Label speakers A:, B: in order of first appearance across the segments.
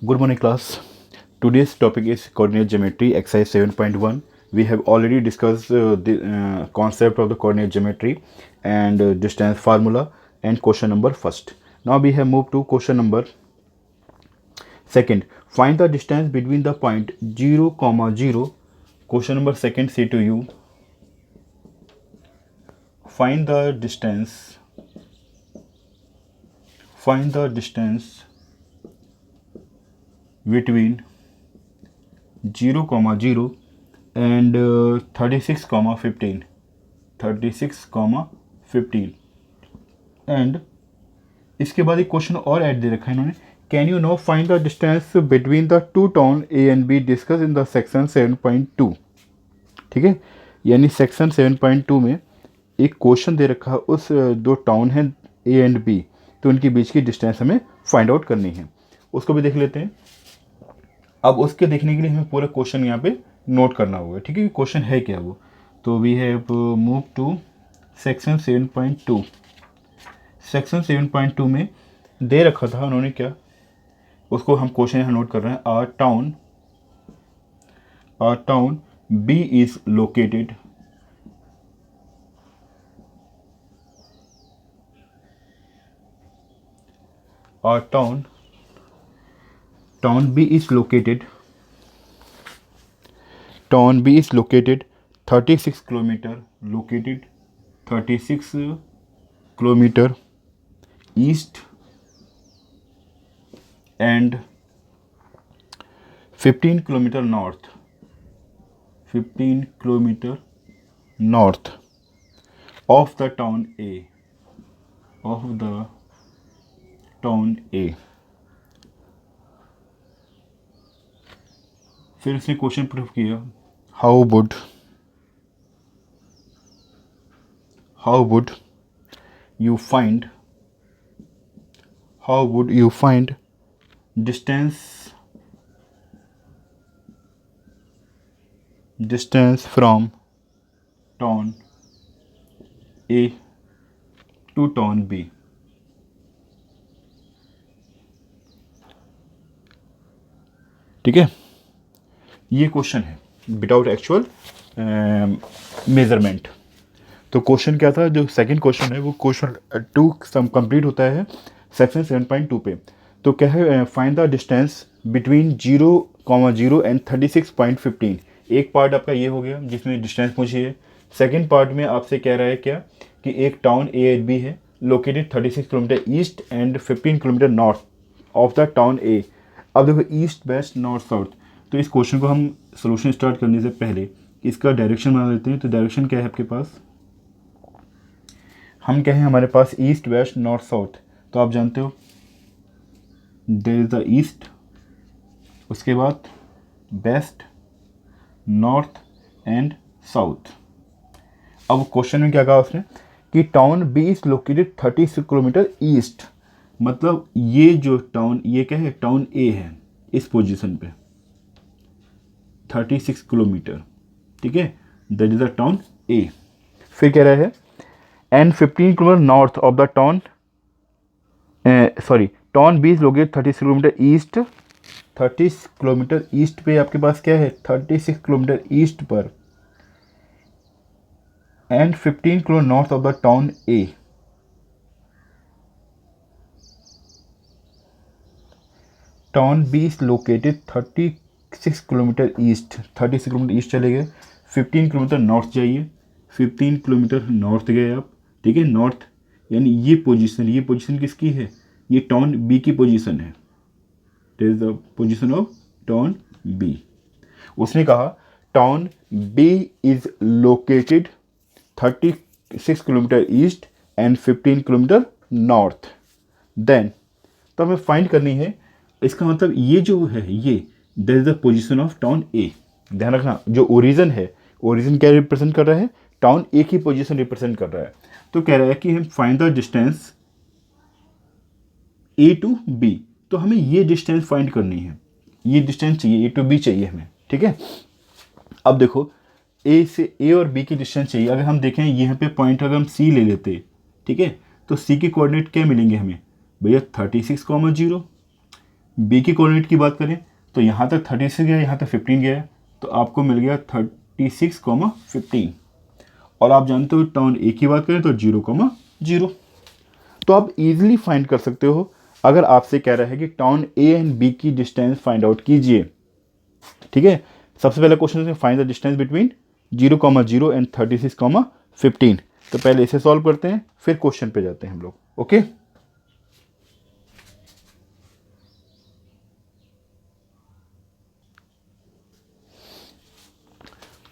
A: Good morning, class. Today's topic is coordinate geometry, exercise 7.1. We have already discussed the concept of the coordinate geometry and distance formula and question number first. Now we have moved to question number second. Find the distance between the point 0, 0. Question number second say to you, find the distance between 0, 0 and 36, 15. 36, 15 and इसके बाद एक question और add दे रखा है इन्होंने. Can you know find the distance between the two town A and be discuss in the section 7.2. ठीक है, यानी सेक्शन 7.2 में एक क्वेश्चन दे रखा है, उस दो टाउन हैं ए एंड बी, तो उनके बीच की डिस्टेंस हमें फाइंड आउट करनी है. उसको भी देख लेते हैं. अब उसके देखने के लिए हमें पूरा क्वेश्चन यहाँ पे नोट करना होगा. ठीक है, क्वेश्चन है क्या वो. तो we have move to section 7.2. Section 7.2 में दे रखा था उन्होंने क्या, उसको हम क्वेश्चन यहाँ नोट कर रहे हैं. Our town B is located town B is located 36 kilometer east and 15 kilometer north of the town A. फिर उसने क्वेश्चन प्रूफ किया, how would you find distance from town A to town B. ठीक है, ये question है without actual measurement. तो question क्या था, जो सेकंड क्वेश्चन है वो क्वेश्चन 2 सम कंप्लीट होता है सेक्शन 7.2 पे. तो क्या है, find the distance between 0, 0 and 36.15. एक पार्ट आपका ये हो गया जिसमें डिस्टेंस पूछी है. सेकंड पार्ट में आपसे कह रहा है क्या कि एक टाउन ए एंड बी है located 36 kilometre east and 15 kilometre north of the town A. अब देखो ईस्ट वेस्ट नॉर्थ साउथ, तो इस क्वेश्चन को हम सोल्यूशन स्टार्ट करने से पहले इसका डायरेक्शन बना लेते हैं. तो डायरेक्शन क्या है आपके पास, हम क्या है हमारे पास ईस्ट वेस्ट नॉर्थ साउथ. तो आप जानते हो देयर इज द ईस्ट, उसके बाद वेस्ट नॉर्थ एंड साउथ. अब क्वेश्चन में क्या कहा उसने कि town B is located 36 kilometre east. मतलब ये जो टाउन, ये क्या है, टाउन ए है इस पोजीशन पे 36 किलोमीटर. ठीक है, that is the town A. फिर कह रहा है and 15 kilometre north of the town town B is located 36 kilometre east. 30 kilometre east पे आपके पास क्या है, 36 किलोमीटर ईस्ट पर and 15 kilometre north of the town A. Town B is located 36 kilometre east. 36 kilometre east चले गए, 15 kilometre north जाइए, 15 kilometre north गए आप. ठीक है, नॉर्थ यानी ये पोजीशन किसकी है, ये टाउन बी की पोजीशन है. This is the position of town B. उसने कहा town B is located 36 kilometre east and 15 kilometre north. Then तो हमें फाइंड करनी है, इसका मतलब ये जो है ये that is the position of town A. ध्यान रखना, जो ओरिजिन है, ओरिजिन क्या रिप्रेजेंट कर रहा है, टाउन ए की पोजीशन रिप्रेजेंट कर रहा है. तो कह रहा है कि हम find the distance A to B. तो हमें ये डिस्टेंस फाइंड करनी है, ये डिस्टेंस चाहिए, ए टू बी चाहिए हमें. ठीक है, अब देखो ए से ए और बी की डिस्टेंस चाहिए. अगर हम देखें यहाँ पे पॉइंट अगर हम सी ले लेते, ठीक है, तो सी के कोऑर्डिनेट क्या मिलेंगे हमें भैया, 36, 0 बी की कोऑर्डिनेट की बात करें तो यहाँ तक 36 गया, यहाँ तक 15 गया, तो आपको मिल गया 36,15। और आप जानते हो टर्न ए की बात करें तो 0,0। तो आप इजीली फाइंड कर सकते हो अगर आपसे कह रहा है कि टर्न ए एंड बी की डिस्टेंस फाइंड आउट कीजिए। ठीक है, सबसे पहला क्वेश्चन है find the distance between 0,0 and 36,15। तो पहले इसे सॉल्व करते हैं, फिर क्वेश्चन पे जाते हैं हम लोग। ओके,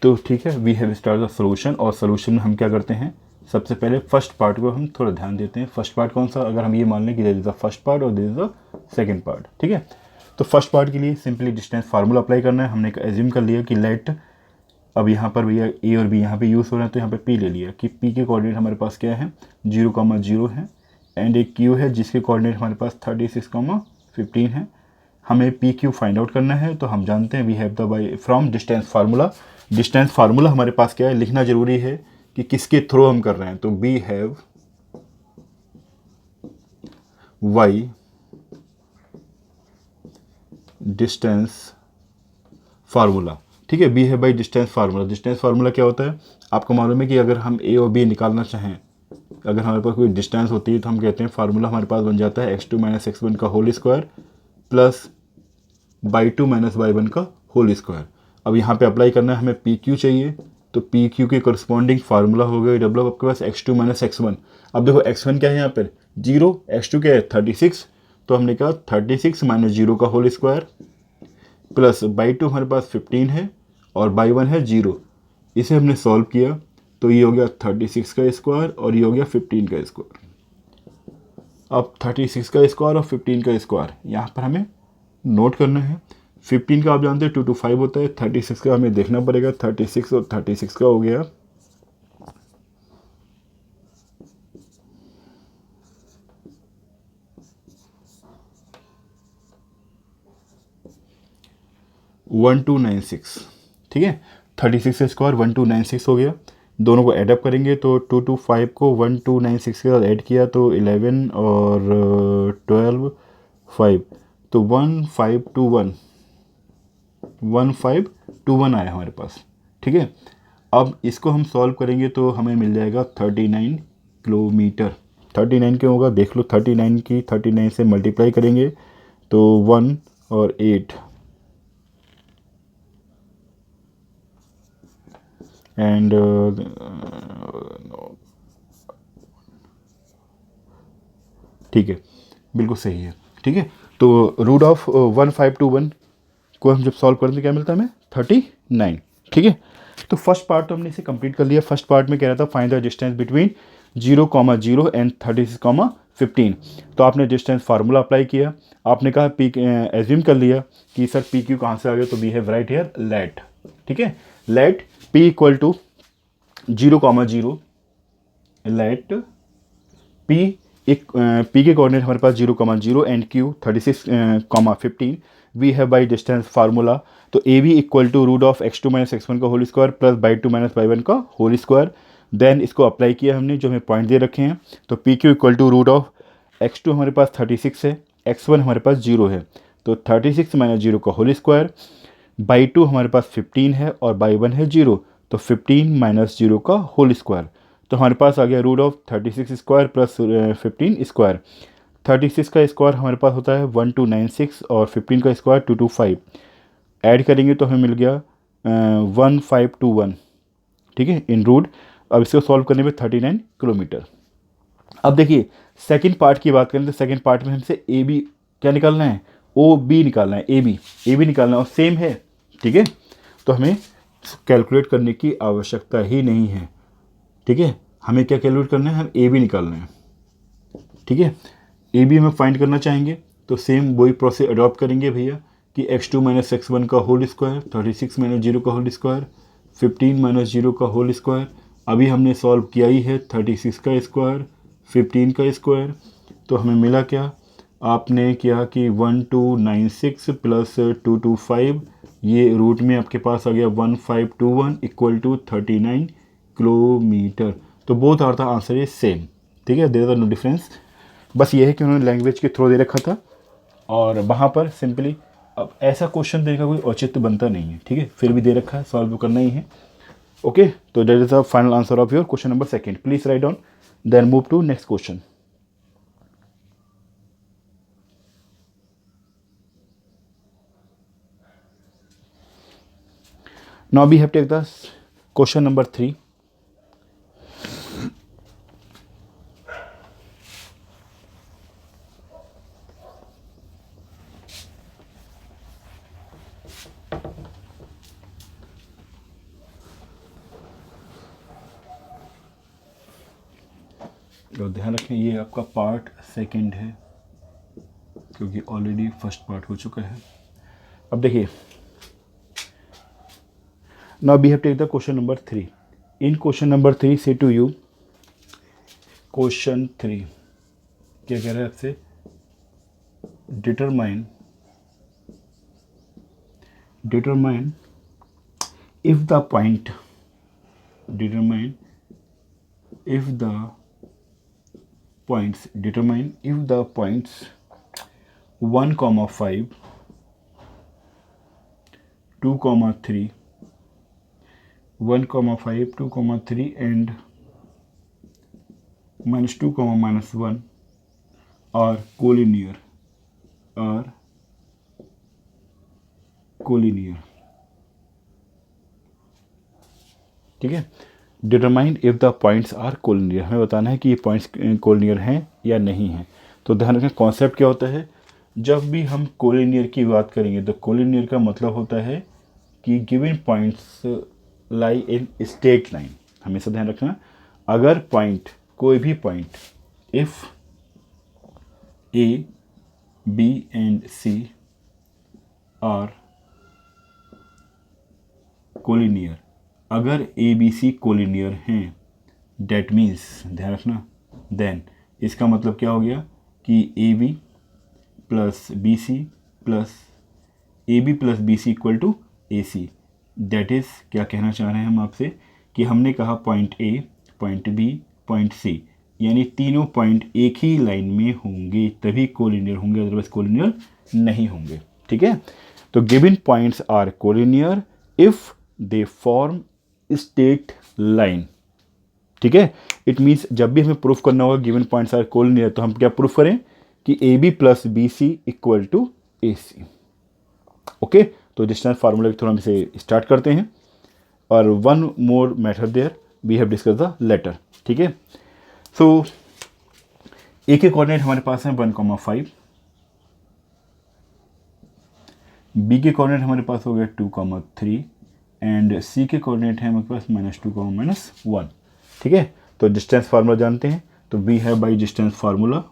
A: तो ठीक है, we have start the solution. और सोल्यूशन में हम क्या करते हैं, सबसे पहले फर्स्ट पार्ट को हम थोड़ा ध्यान देते हैं। फर्स्ट पार्ट कौन सा, अगर हम ये मान लें कि this is the first part और this is the second part. ठीक है, तो फर्स्ट पार्ट के लिए सिंपली डिस्टेंस फार्मूला अप्लाई करना है। हमने एज्यूम कर लिया कि लेट, अब यहाँ पर भैया ए और बी यहाँ पे यूज़ हो रहे हैं, तो यहाँ पे पी ले लिया कि पी के कोऑर्डिनेट हमारे पास क्या है, 0,0 है, एंड एक क्यू है जिसके कोऑर्डिनेट हमारे पास 36,15 है। हमें पी क्यू फाइंड आउट करना है, तो हम जानते हैं we have the by from distance formula. Distance formula हमारे पास क्या है, लिखना जरूरी है कि किसके थ्रू हम कर रहे हैं। तो we have by distance formula. ठीक है, बी है by distance formula. Distance formula क्या होता है, आपको मालूम है कि अगर हम ए और बी निकालना चाहें, अगर हमारे पास कोई डिस्टेंस होती है तो हम कहते हैं फार्मूला हमारे पास बन जाता है x2 - x1 का whole square plus y2 - y1 का होल स्क्वायर। अब यहाँ पे अप्लाई करना है, हमें पी क्यू चाहिए, तो पी क्यू के करस्पॉन्डिंग फार्मूला हो गया डब्ल्यू आपके पास x2 - x1। अब देखो x1 क्या है यहाँ पर 0, x2 क्या है 36, तो हमने कहा 36 - 0 का होल स्क्वायर प्लस y2 हमारे पास 15 है और y1 है 0। इसे हमने सॉल्व किया तो ये हो गया 36 का स्क्वायर और ये हो गया 15 का स्क्वायर। अब 36 का स्क्वायर और 15 का स्क्वायर यहाँ पर हमें नोट करना है। 15 का आप जानते हैं 2 to 5 होता है, 36 का हमें देखना पड़ेगा। 36 और 36 का हो गया 1296। ठीक है, 36 का स्क्वायर 1296 हो गया। दोनों को ऐडअप करेंगे तो 2 to 5 को 1296 के साथ ऐड किया तो 11 और 12 5, तो 1521 आया हमारे पास। ठीक है, अब इसको हम सॉल्व करेंगे तो हमें मिल जाएगा 39 किलोमीटर। 39 क्यों होगा देख लो, 39 की 39 से मल्टीप्लाई करेंगे तो 1 और 8 एंड ठीक है, बिल्कुल सही है। ठीक है, तो रूट ऑफ 1521 को हम जब सॉल्व करेंगे क्या मिलता है हमें 39। ठीक है, तो फर्स्ट पार्ट तो हमने इसे कंप्लीट कर लिया। फर्स्ट पार्ट में कह रहा था find the distance between 0,0 and 36,15। तो आपने डिस्टेंस फार्मूला अप्लाई किया, आपने कहा पी एज्यूम कर लिया कि सर पी क्यू कहाँ से आ गया, तो we have write here let. ठीक है, let P equal to 0,0, let P एक पी के कोऑर्डिनेट हमारे पास 0,0 एंड क्यू 36,15। वी है बाई डिस्टेंस फार्मूला, तो A B equal to root of x2 - x1 का whole square plus y2 - y1 का होल स्क्वायर। देन इसको अप्लाई किया हमने जो हमें पॉइंट दे रखे हैं, तो P Q equal to root of x2 हमारे पास 36 है, x1 हमारे पास 0 है, तो 36 - 0 का होल स्क्वायर, y2 हमारे पास 15 है और y1 है 0, तो 15 - 0 का होल स्क्वायर। तो हमारे पास आ गया root of 36 square plus 15 square. 36 का स्क्वायर हमारे पास होता है 1296 और 15 का स्क्वायर 225। ऐड करेंगे तो हमें मिल गया 1521। ठीक है, इन रूट। अब इसको सॉल्व करने में 39 किलोमीटर। अब देखिए सेकंड पार्ट की बात करें तो सेकंड पार्ट में हमसे ए बी क्या निकालना है, ओ बी निकालना है, ए बी निकालना है और सेम है। ठीक है, तो हमें कैलकुलेट करने की आवश्यकता ही नहीं है। ठीक है, हमें क्या कैलकुलेट करना है, हम ए बी निकालना है। ठीक है, ए बी हमें फाइंड करना चाहेंगे तो सेम वही प्रोसेस अडॉप्ट करेंगे भैया कि x2 - x1 का होल स्क्वायर, 36 - 0 का होल स्क्वायर, 15 - 0 का होल स्क्वायर। अभी हमने सॉल्व किया ही है 36 का स्क्वायर 15 का स्क्वायर, तो हमें मिला क्या, आपने किया कि 1296 प्लस 225, ये रूट में आपके पास आ गया 1521 इक्वल टू 39 किलोमीटर। तो both are the answer is same. ठीक है, देयर आर नो डिफरेंस। बस ये है कि उन्होंने लैंग्वेज के थ्रू दे रखा था और वहाँ पर सिंपली अब ऐसा क्वेश्चन देने का कोई औचित्य बनता नहीं है, ठीक है, फिर भी दे रखा है, सॉल्व करना ही है। ओके, तो that is the final answer of your question number second. Please right down, then move to next question. Now we have take the question number 3. तो ध्यान रखें ये आपका पार्ट सेकंड है क्योंकि ऑलरेडी फर्स्ट पार्ट हो चुका है। अब देखिए, now we have take the question number 3। In question number 3 से टू यू, क्वेश्चन 3 क्या कह रहा है आपसे, determine if the point, determine if the points 1, 5, 2, 3, 1, 5, 2, 3 and -2, -1 are collinear, ठीक है। Determine if the points are collinear, हमें बताना है कि ये पॉइंट्स कोलिनियर हैं या नहीं हैं। तो ध्यान रखें कॉन्सेप्ट क्या होता है, जब भी हम कोलिनियर की बात करेंगे तो कोलिनियर का मतलब होता है कि given points lie in straight line. हमेशा ध्यान रखना, अगर पॉइंट, कोई भी point, if A, B and C are collinear, अगर ए बी सी कोलिनियर हैं, डेट मीन्स, ध्यान रखना, देन इसका मतलब क्या हो गया कि A B plus B C equal to A C. That is, क्या कहना चाह रहे हैं हम आपसे कि हमने कहा point A, point B, point C, यानी तीनों पॉइंट एक ही लाइन में होंगे तभी कोलिनियर होंगे, अदरवाइज कोलिनियर नहीं होंगे, ठीक है। तो given points are collinear if they form straight line, ठीक है। इट मीन्स जब भी हमें प्रूफ करना होगा गिवन पॉइंट्स आर कोलिनियर, तो हम क्या प्रूफ करें कि A B plus B C equal to A C. Okay, तो डिस्टेंस फार्मूला की थोड़ा हम इसे स्टार्ट करते हैं, और one more method there we have discuss the later, ठीक है। सो ए के कोऑर्डिनेट हमारे पास है 1, 5, बी के कोऑर्डिनेट हमारे पास हो गया 2, 3 एंड सी के कोऑर्डिनेट है हमारे पास -2, -1, ठीक है। तो डिस्टेंस फार्मूला जानते हैं, तो we have by distance formula,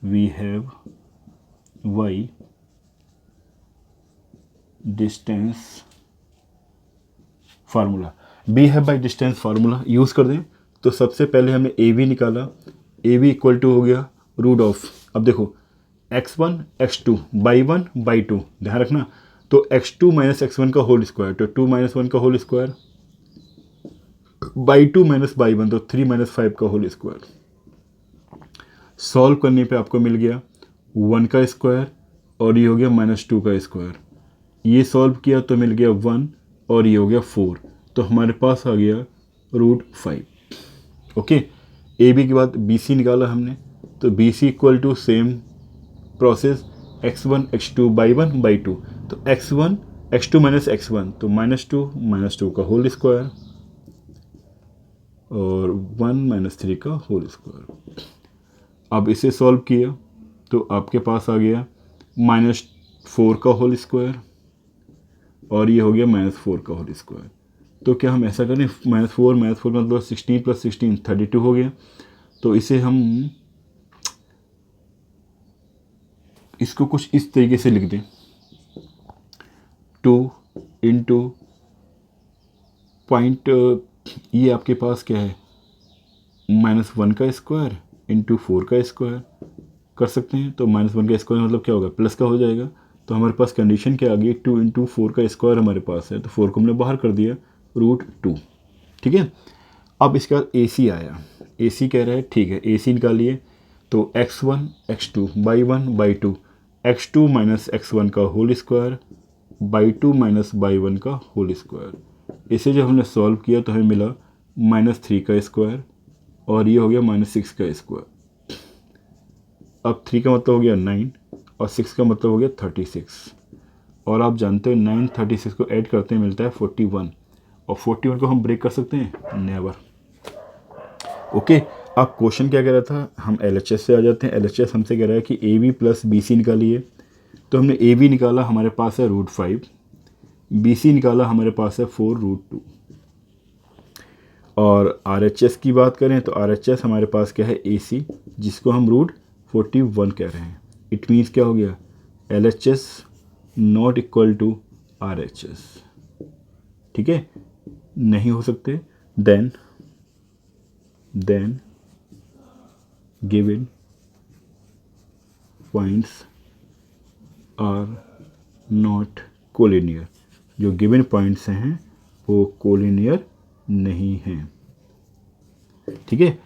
A: we have by distance formula, we have by distance formula use कर दें। तो सबसे पहले हमने ए बी निकाला, ए बी इक्वल टू हो गया रूट ऑफ, अब देखो x1 x2 बाई 1 बाई 2, ध्यान रखना, तो x2 माइनस x1 का होल स्क्वायर, तो 2 - 1 का whole square, by 2 minus by 1, तो 3 - 5 का होल स्क्वायर। सॉल्व करने पे आपको मिल गया 1 का स्क्वायर और ये हो गया -2 का स्क्वायर। ये सॉल्व किया तो मिल गया 1 और ये हो गया 4, तो हमारे पास आ गया √5। ओके, ए बी के बाद बी सी निकाला हमने, तो B C equal to same process x1 x2 by 1 by 2, तो x2 माइनस x1, तो -2 का होल स्क्वायर और 1 - 3 का होल स्क्वायर। अब इसे सॉल्व किया तो आपके पास आ गया -4 का होल स्क्वायर और ये हो गया -4 का होल स्क्वायर। तो क्या हम ऐसा करें, -4 मतलब 16 + 16 32 हो गया, तो इसे हम इसको कुछ इस तरीके से लिख दें, 2 इंटू पॉइंट, ये आपके पास क्या है -1 का स्क्वायर इंटू 4 का स्क्वायर कर सकते हैं। तो -1 का स्क्वायर मतलब क्या होगा, प्लस का हो जाएगा। तो हमारे पास कंडीशन क्या आ गई, 2 इंटू 4 का स्क्वायर हमारे पास है, तो 4 को हमने बाहर कर दिया, √2, ठीक है। अब इसके बाद ए सी आया, ए सी कह रहा है ठीक है, ए सी निकालिए, तो x1 x2 by 1 by 2, x2 minus x1 का whole square by 2 minus by 1 का होल स्क्वायर। इसे जब हमने सॉल्व किया तो हमें मिला -3 का स्क्वायर और ये हो गया -6 का स्क्वायर। अब 3 का मतलब हो गया 9 और 6 का मतलब हो गया 36। और आप जानते हो 9 36 को ऐड करते हैं मिलता है 41, और 41 को हम ब्रेक कर सकते हैं, नेवर। ओके, अब क्वेश्चन क्या कह रहा था, हम LHS से आ जाते हैं। LHS हमसे कह रहा है कि AB प्लस BC निकालिए। तो हमने AB निकाला, हमारे पास है √5, BC निकाला, हमारे पास है 4√2। और RHS की बात करें तो RHS हमारे पास क्या है, AC, जिसको हम √41 कह रहे हैं। इट मीन्स क्या हो गया, LHS not equal to RHS। ठीक है, नहीं हो सकते। Then given points are not collinear. जो गिवन पॉइंट्स हैं वो कोलिनियर नहीं हैं। ठीक है,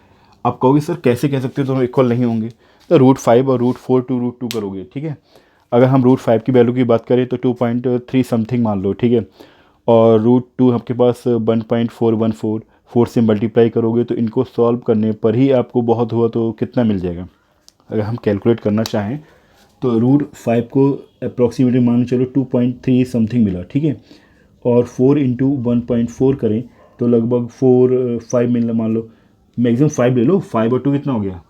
A: आप कहोगे सर कैसे कह सकते हो दोनों इक्वल नहीं होंगे? तो √5 और √4 टू √2 करोगे। ठीक है, अगर हम √5 की वैल्यू की बात करें तो 2.3 समथिंग मान लो। ठीक है, और √2 आपके पास 1.414, 4 से मल्टीप्लाई करोगे तो इनको सॉल्व करने पर ही आपको बहुत हुआ तो कितना मिल जाएगा। अगर हम कैलकुलेट करना चाहें तो √5 को अप्रॉक्सीमेटली मान चलो 2.3 समथिंग मिला। ठीक है, और 4 इंटू 1.4 करें तो लगभग 5 मिलना, मान लो मैक्सिमम 5 ले लो। 5 और 2 कितना हो गया,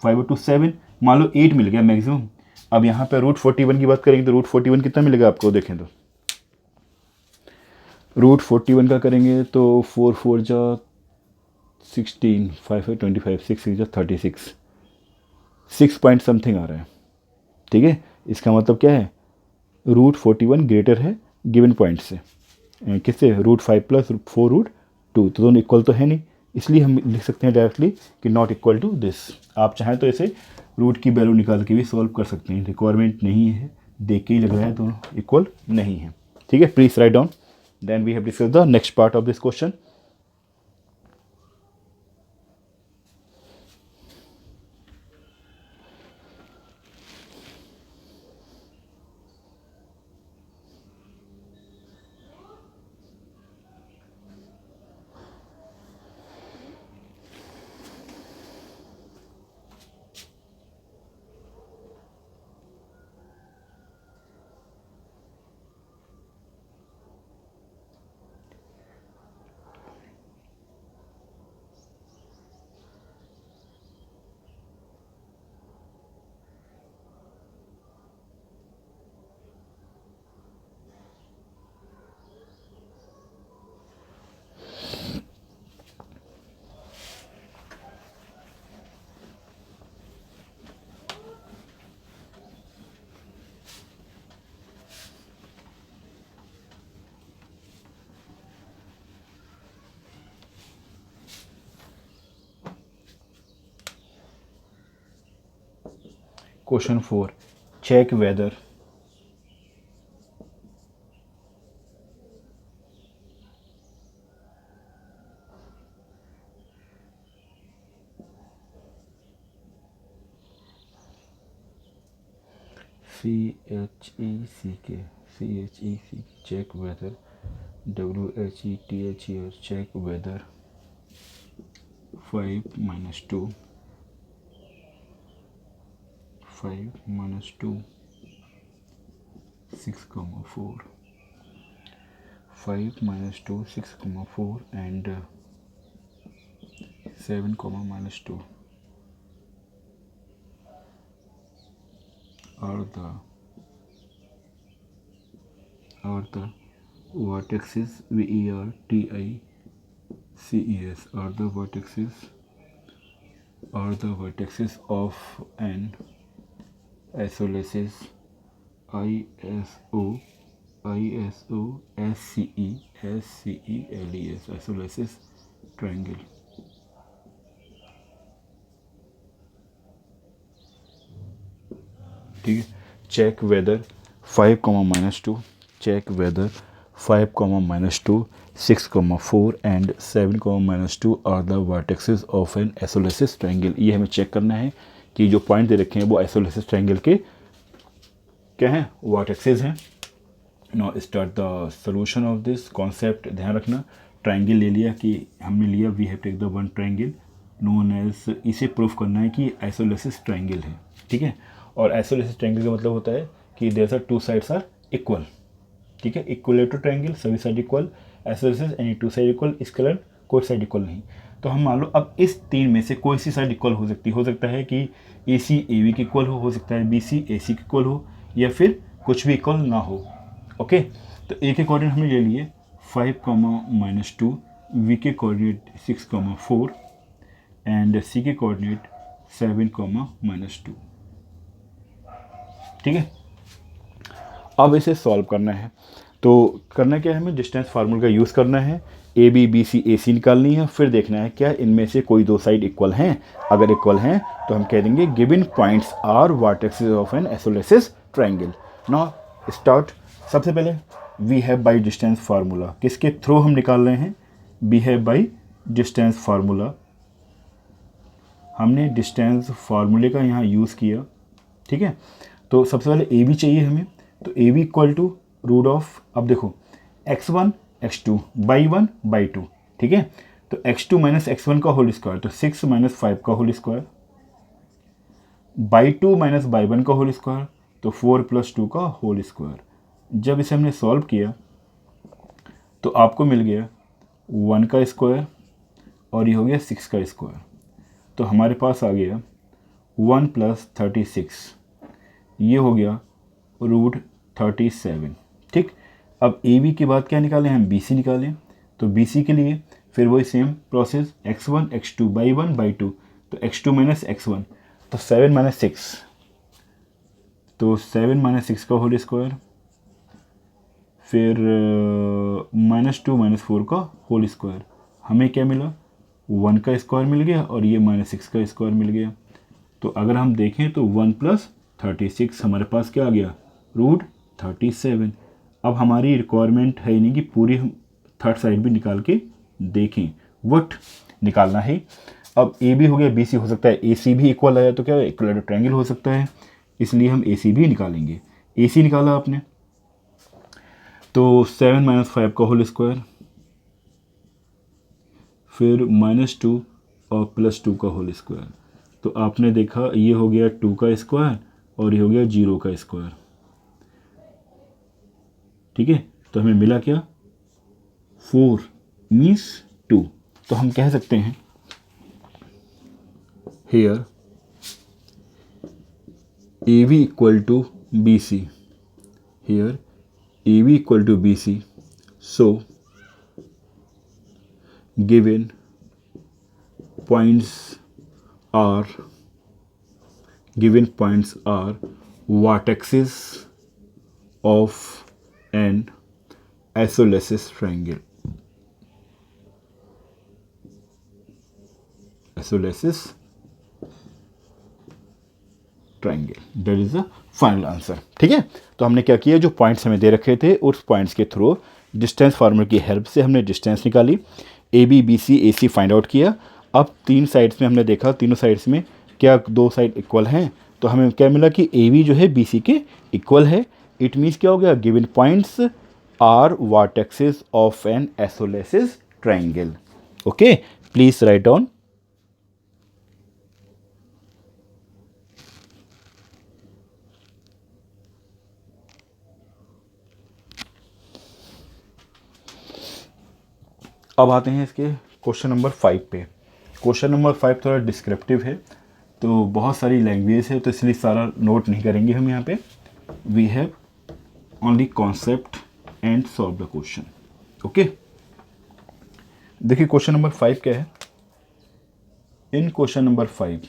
A: 5 और 2 7, मान लो 8 मिल गया मैक्सिमम। अब यहाँ पे √41 की बात करेंगे तो √41 कितना मिलेगा आपको, देखें तो √41 का करेंगे तो 4 4 जा 16, 5 5 25, 6 6 जा 36, 6 पॉइंट समथिंग आ रहा है। ठीक है, इसका मतलब क्या है, √41 ग्रेटर है गिवन पॉइंट से। किससे, √5 प्लस 4√2, तो दोनों इक्वल तो है नहीं, इसलिए हम लिख सकते हैं डायरेक्टली कि नॉट इक्वल टू दिस। आप चाहें तो इसे रूट की वैल्यू निकाल के भी सॉल्व कर सकते हैं, रिक्वायरमेंट नहीं है, देख के ही लग रहा है दोनों इक्वल नहीं है। ठीक है, please right down. Then we have discuss the next part of this question. Question 4. Check whether CHECK check whether WHETH here check whether 5 minus 2 6 comma 4 5 minus 2 6 comma 4 and 7 comma minus 2 are the vertices VERTICES are the vertices of an isosceles SCELES isosceles triangle. ठीक है, check whether 5 comma minus 2, check whether 5 comma minus 2 6 comma 4 and 7 comma minus 2 are the vertices of an isosceles triangle। ये हमें check करना है कि जो point दे रखे हैं वो आइसोलेसिस ट्रायंगल के क्या हैं, वर्टेक्सेस हैं। Now start the solution of this concept. ध्यान रखना, ट्राइंगल ले लिया कि हमने लिया, we have take the one triangle known as, इसे प्रूफ करना है कि आइसोलेसिस ट्राइंगल है, ठीक है। और आइसोलेसिस ट्राइंगल का मतलब होता है कि there are two sides are equal, ठीक है। इक्वलेटरल ट्राइंगल, सभी side equal, isosceles any two side equal, इसके अलावा कोई साइड इक्वल नहीं। तो हम मान लो अब इस तीन में से कोई सी साइड इक्वल हो सकती, हो सकता है कि ए सी ए बी के इक्वल हो सकता है बी सी ए सी के इक्वल हो, या फिर कुछ भी इक्वल ना हो। ओके, तो ए के कोऑर्डिनेट हमने ले लिए 5, -2, वी के कोऑर्डिनेट 6, 4 एंड सी के कोऑर्डिनेट 7, -2, ठीक है। अब इसे सॉल्व करना है, तो करना क्या है, हमें डिस्टेंस फार्मूला का यूज़ करना है, ए बी बी सी ए सी निकालनी है, फिर देखना है क्या इनमें से कोई दो साइड इक्वल हैं। अगर इक्वल हैं तो हम कह देंगे given points are vertexes of an isosceles triangle. Now start. सबसे पहले we have by distance formula, किसके थ्रू हम निकाल रहे हैं, we have by distance formula. हमने डिस्टेंस फार्मूले का यहाँ यूज़ किया, ठीक है। तो सबसे पहले ए बी चाहिए हमें, तो A B equal to root of, अब देखो x1 x2 बाई 1 बाई 2, ठीक है। तो x2 माइनस x1 का होल स्क्वायर, तो 6 - 5 का whole square, by 2 minus by 1 का होल स्क्वायर, तो 4 + 2 का होल स्क्वायर। जब इसे हमने सॉल्व किया तो आपको मिल गया 1 का स्क्वायर और ये हो गया 6 का स्क्वायर। तो हमारे पास आ गया 1 + 36, ये हो गया √37, ठीक। अब ए बी के बाद क्या निकालें, हम बी सी निकालें। तो बी सी के लिए फिर वही same process, x1 x2 by 1 by 2, तो x2 माइनस x1, तो 7 - 6, तो 7 - 6 का होल स्क्वायर, फिर -2 - 4 का होल स्क्वायर। हमें क्या मिला, 1 का स्क्वायर मिल गया और ये -6 का स्क्वायर मिल गया। तो अगर हम देखें तो 1 + 36 हमारे पास क्या आ गया, √37। अब हमारी रिक्वायरमेंट है नहीं कि पूरी हम थर्ड साइड भी निकाल के देखें, वट निकालना है। अब ए बी हो गया, बी सी हो सकता है ए सी भी इक्वल है, तो क्या इक्वलेटरल ट्रायंगल हो सकता है, इसलिए हम ए सी भी निकालेंगे। ए सी निकाला आपने, तो 7 - 5 का होल स्क्वायर, फिर -2 और +2 का होल स्क्वायर। तो आपने देखा ये हो गया 2 का स्क्वायर और ये हो गया 0 का स्क्वायर, ठीक है। तो हमें मिला क्या, 4 मीन्स 2। तो हम कह सकते हैं here A B equal to B C, here A B equal to B C, so given points are vertices of an isosceles triangle. Isosceles triangle, that is the final answer, ठीक है। तो हमने क्या किया, जो पॉइंट्स हमें दे रखे थे उस पॉइंट्स के थ्रू डिस्टेंस फार्मूले की हेल्प से हमने डिस्टेंस निकाली, A B B C A C find out किया। अब तीन साइड्स में हमने देखा, तीनों साइड्स में क्या दो साइड इक्वल हैं, तो हमें क्या मिला कि ए बी जो है बी सी के इक्वल है। इट मीन्स क्या हो गया, given points are vertexes of an isosceles triangle. Okay, please right down. अब आते हैं इसके क्वेश्चन नंबर 5 पे। क्वेश्चन नंबर 5 थोड़ा डिस्क्रिप्टिव है, तो बहुत सारी लैंग्वेज है, तो इसलिए सारा नोट नहीं करेंगे हम यहाँ पे। We have only concept and solve the question. Okay, देखिए क्वेश्चन नंबर 5 क्या है। इन क्वेश्चन नंबर 5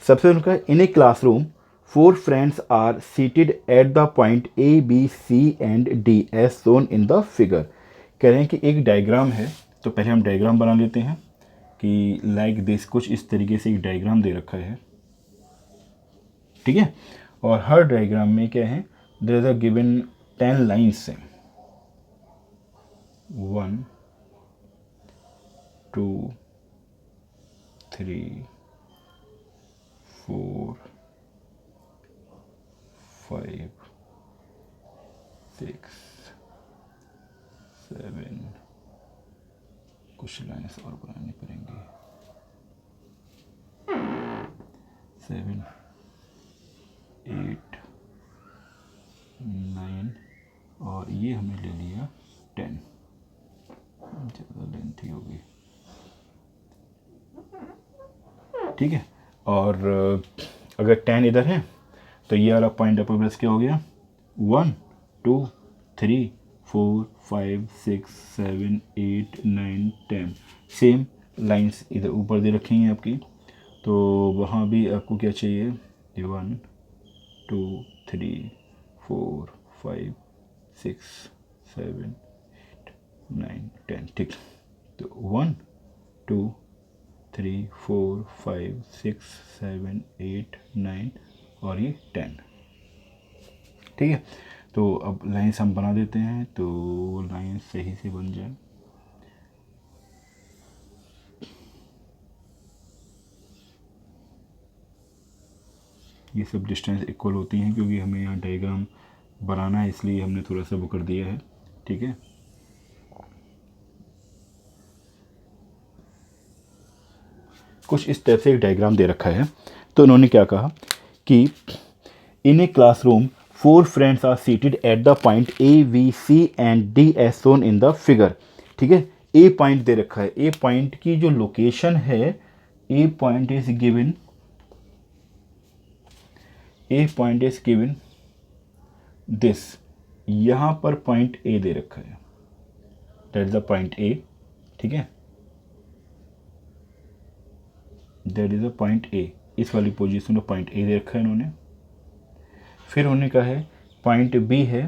A: सबसे पहले उनका, in a classroom 4 friends are seated at the point A B C and D as shown in the figure. कह रहे हैं कि एक डायग्राम है, तो पहले हम डायग्राम बना लेते हैं कि लाइक दिस, कुछ इस तरीके से एक डायग्राम दे रखा है, ठीक है। और हर डायग्राम में क्या है, there is a given 10 lines हैं, 1 2 3 4 5 6 7, कुछ लाइन्स और बनानी पड़ेंगी, 7 8 9 और ये हमने ले लिया 10, ज़्यादा लेंथी होगी, ठीक है। और अगर 10 इधर है तो ये वाला पॉइंट आपके पास क्या हो गया, 1 2 3 4 5 6 7 8 9 10, सेम लाइंस इधर ऊपर दे रखी हैं आपकी, तो वहाँ भी आपको क्या चाहिए, 1 2 3 4 5 6 7 8 9 10, ठीक। तो 1 2 3 4 5 6 7 8 9 और ये 10, ठीक है। तो अब लाइन्स हम बना देते हैं, तो लाइन सही से बन जाए। ये सब डिस्टेंस इक्वल होती हैं क्योंकि हमें यहाँ डायग्राम बनाना है, इसलिए हमने थोड़ा सा वो कर दिया है, ठीक है। कुछ इस टाइप से एक डायग्राम दे रखा है, तो उन्होंने क्या कहा कि in a classroom 4 friends are seated at the point A B C and D as shown in the figure, ठीक है। ए पॉइंट दे रखा है, ए पॉइंट की जो लोकेशन है, A point is given, A point is given this, यहाँ पर point A दे रखा है, that is the point A, ठीक है, that is the point A, इस वाली पोजीशन में पॉइंट ए दे रखा है इन्होंने। फिर उन्होंने कहा है पॉइंट बी है,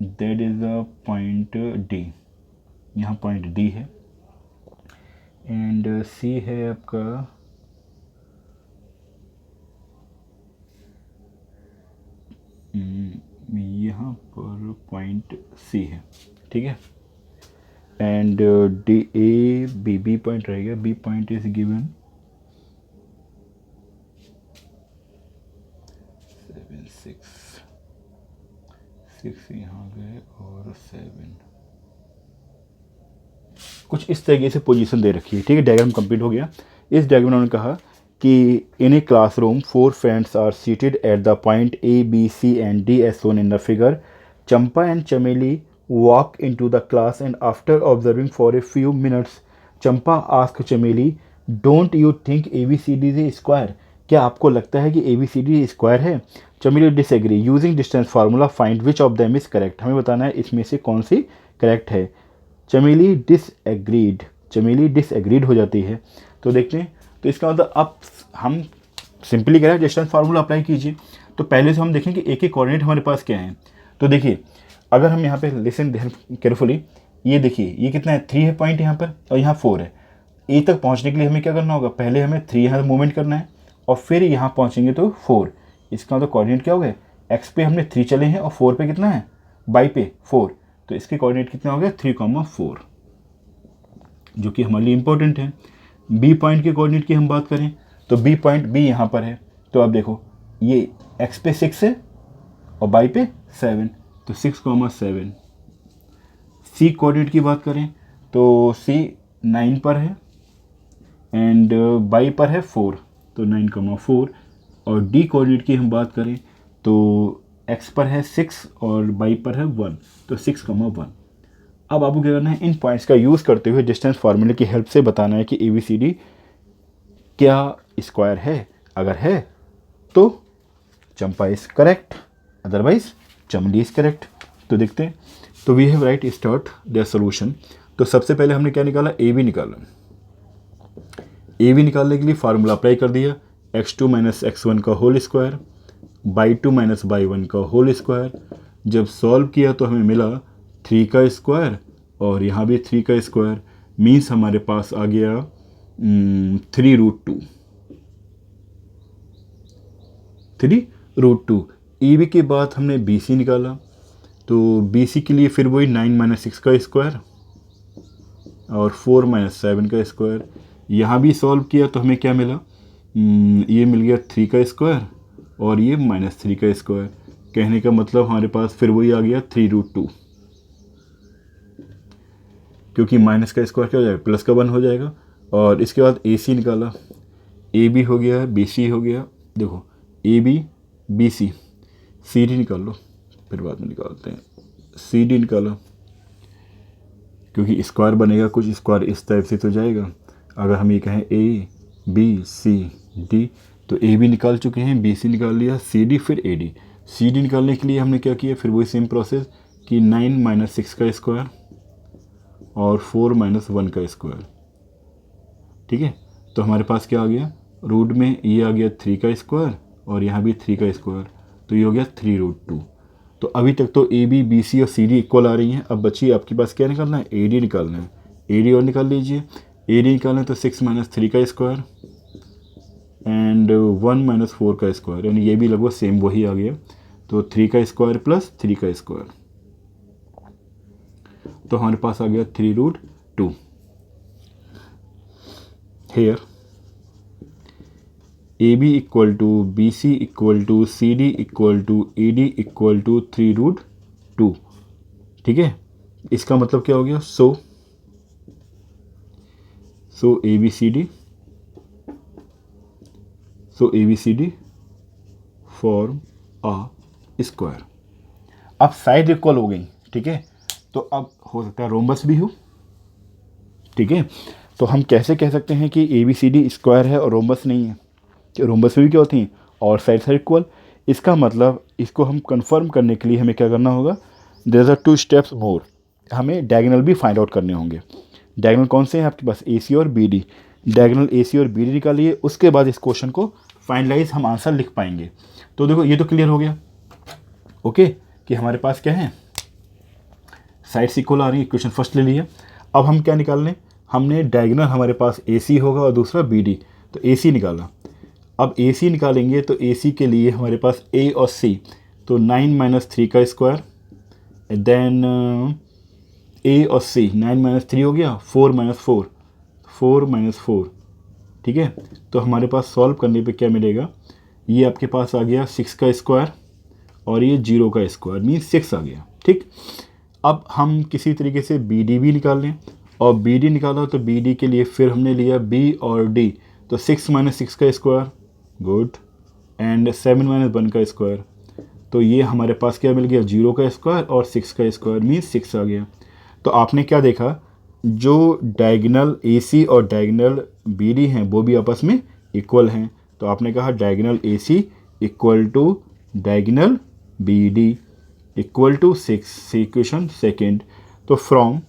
A: that is the point D, यहाँ पॉइंट डी है, एंड सी है आपका यहाँ पर पॉइंट सी है, ठीक है, and D A B, B point रहेगा, बी पॉइंट इज गिवन 7 6 यहाँ गए और 7, कुछ इस तरीके से पोजीशन दे रखी है, ठीक है। डायग्राम कंप्लीट हो गया। इस डायग्राम में उन्होंने कहा कि in a classroom 4 friends are seated at the point A B C and D as shown in the figure. Champa and Chameli walk into the class and after observing for a few minutes Champa asked चमेली, don't you think ABCD is a square? क्या आपको लगता है कि ABCD square है? चमेली disagree, using distance formula find which of them is correct। हमें बताना है इसमें से कौन सी करेक्ट है। चमेली disagreed, चमेली disagreed हो जाती है। तो देखते हैं, तो इसका मतलब अब हम सिंपली कह रहे हैं डिस्टेंस फार्मूला अप्लाई कीजिए। तो पहले से हम देखें कि एक एक कोऑर्डिनेट हमारे पास क्या है। तो देखिए, अगर हम यहाँ पे लिसन केयरफुली, ये देखिए ये कितना है, 3 है पॉइंट यहाँ पर और यहाँ 4 है। ए तक पहुँचने के लिए हमें क्या करना होगा, पहले हमें 3 यहाँ मूवमेंट करना है और फिर यहाँ पहुँचेंगे तो 4। इसका मतलब कोऑर्डिनेट क्या हो गया, एक्स पे हमने 3 चले हैं और 4 पे कितना है, वाई पे 4, तो इसके कोऑर्डिनेट कितना हो गया 3,4, जो कि हमारे लिए इंपॉर्टेंट है। बी पॉइंट के कोऑर्डिनेट की हम बात करें तो बी पॉइंट बी यहाँ पर है, तो आप देखो ये एक्स पे 6 है और वाई पे 7, तो 6,7। सी कोऑर्डिनेट की बात करें तो सी 9 पर है एंड वाई पर है 4, तो 9,4। और डी कोऑर्डिनेट की हम बात करें तो एक्स पर है 6 और वाई पर है 1, तो 6,1। अब आपको क्या करना है, इन पॉइंट्स का यूज़ करते हुए डिस्टेंस फार्मूले की हेल्प से बताना है कि ABCD क्या स्क्वायर है। अगर है तो Champa is correct, otherwise Chameli is correct. तो देखते हैं, तो we have right start there solution. तो सबसे पहले हमने क्या निकाला, AB निकाला। AB निकालने के लिए फार्मूला अप्लाई कर दिया, x2 माइनस x1 का whole square by 2 minus by 1 का होल स्क्वायर। जब सॉल्व किया तो हमें मिला 3 का स्क्वायर और यहाँ भी 3 का स्क्वायर, मीन्स हमारे पास आ गया 3√2। 3√2। AB के बाद हमने BC निकाला, तो BC के लिए फिर वही 9 माइनस 6 का स्क्वायर और 4 माइनस 7 का स्क्वायर। यहाँ भी सॉल्व किया तो हमें क्या मिला, ये मिल गया 3 का स्क्वायर और ये -3 का स्क्वायर। कहने का मतलब हमारे पास फिर वही आ गया 3√2, क्योंकि माइनस का स्क्वायर क्या हो जाएगा, प्लस का 1 हो जाएगा। और इसके बाद ए सी निकाला, ए बी हो गया, बी सी हो गया। देखो A B B C, C D निकाल लो, फिर बाद में निकालते हैं। सी डी निकालो, क्योंकि स्क्वायर बनेगा कुछ स्क्वायर इस टाइप से तो जाएगा। अगर हम ये कहें ए बी सी डी, तो ए बी निकाल चुके हैं, बी सी निकाल लिया, सी डी, फिर ए डी। सी डी निकालने के लिए हमने क्या किया, फिर वही सेम प्रोसेस कि 9 - 6 का स्क्वायर और 4 - 1 का स्क्वायर। ठीक है, तो हमारे पास क्या आ गया, रूट में ये आ गया 3 का स्क्वायर और यहाँ भी 3 का स्क्वायर, तो ये हो गया 3√2। तो अभी तक तो ए बी बी सी और सी डी इक्वल आ रही हैं। अब बच्ची आपके पास क्या निकालना है, ए डी निकालना है। ए डी और निकाल लीजिए। ए डी निकालना है तो 6 - 3 का स्क्वायर एंड 1 - 4 का स्क्वायर, यानी ये भी लगभग सेम वही आ गया। तो 3 का स्क्वायर प्लस 3 का स्क्वायर, तो हमारे पास आ गया 3√2। Here A B equal to B C equal to C D equal to A D equal to 3√2। ठीक है, इसका मतलब क्या हो गया, so A B C D, form a square. अब साइड इक्वल हो गई। ठीक है, तो अब हो सकता है रोम्बस भी हो। ठीक है, तो हम कैसे कह सकते हैं कि A B C D square है और रोम्बस नहीं है। रोम्बस में भी क्या होती हैं, और साइड इक्वल। इसका मतलब इसको हम कंफर्म करने के लिए हमें क्या करना होगा, देयर आर 2 स्टेप्स मोर, हमें डायगोनल भी फाइंड आउट करने होंगे। डायगोनल कौन से हैं आपके पास, ए सी और बी डी। डायगोनल ए सी और बी डी निकालिए, उसके बाद इस क्वेश्चन को फाइनलाइज हम आंसर लिख पाएंगे। तो देखो ये तो क्लियर हो गया, ओके, कि हमारे पास क्या है, साइड्स इक्वल आ रही है। इक्वेशन फर्स्ट ले लिया। अब हम क्या निकाल लें, हमने डायगोनल हमारे पास ए सी होगा और दूसरा बी डी, तो ए सी निकाला। अब ए सी निकालेंगे तो ए सी के लिए हमारे पास ए और सी, तो 9 - 3 का स्क्वायर, देन ए और सी, 9 - 3 हो गया, 4 - 4। ठीक है, तो हमारे पास सॉल्व करने पे क्या मिलेगा, ये आपके पास आ गया 6 का स्क्वायर और ये 0 का स्क्वायर, मीन 6 आ गया। ठीक, अब हम किसी तरीके से बी डी भी निकाल लें, और बी डी निकाला तो बी डी के लिए फिर हमने लिया बी और डी, तो 6 - 6 का स्क्वायर, गुड, एंड 7 - 1 का स्क्वायर। तो ये हमारे पास क्या मिल गया, 0 का स्क्वायर और 6 का स्क्वायर, मीन 6 आ गया। तो आपने क्या देखा, जो डायगोनल ए सी और डायगोनल बी डी हैं वो भी आपस में इक्वल हैं। तो आपने कहा diagonal A C equal to diagonal B D equal to 6, equation second. तो फ्रॉम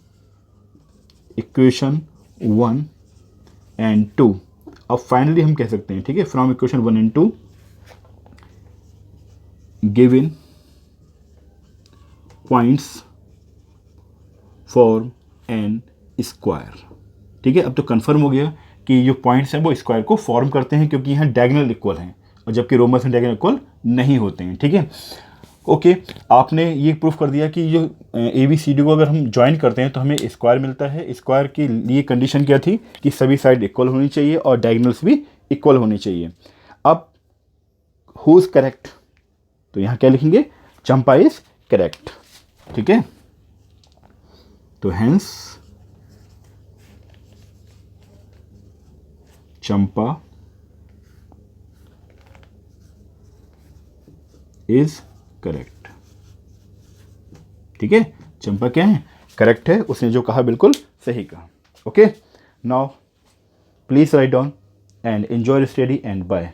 A: इक्वेशन 1 एंड 2, अब फाइनली हम कह सकते हैं, ठीक है, from equation 1 and 2 given points form an square. ठीक है, अब तो कंफर्म हो गया कि जो पॉइंट्स हैं वो स्क्वायर को फॉर्म करते हैं, क्योंकि यहाँ डायगोनल इक्वल हैं, और जबकि रोमन्स में डायगोनल इक्वल नहीं होते हैं। ठीक है, ओके, आपने ये प्रूफ कर दिया कि जो ए बी सी डी को अगर हम ज्वाइन करते हैं तो हमें स्क्वायर मिलता है। स्क्वायर के लिए कंडीशन क्या थी कि सभी साइड इक्वल होनी चाहिए और डायगोनल्स भी इक्वल होनी चाहिए। अब हु इज करेक्ट, तो यहाँ क्या लिखेंगे, चंपा इज करेक्ट। ठीक है, तो हेंस चंपा इज करेक्ट। ठीक है, चंपा क्या है, करेक्ट है, उसने जो कहा बिल्कुल सही कहा। Okay, now please right down and enjoy the study and bye.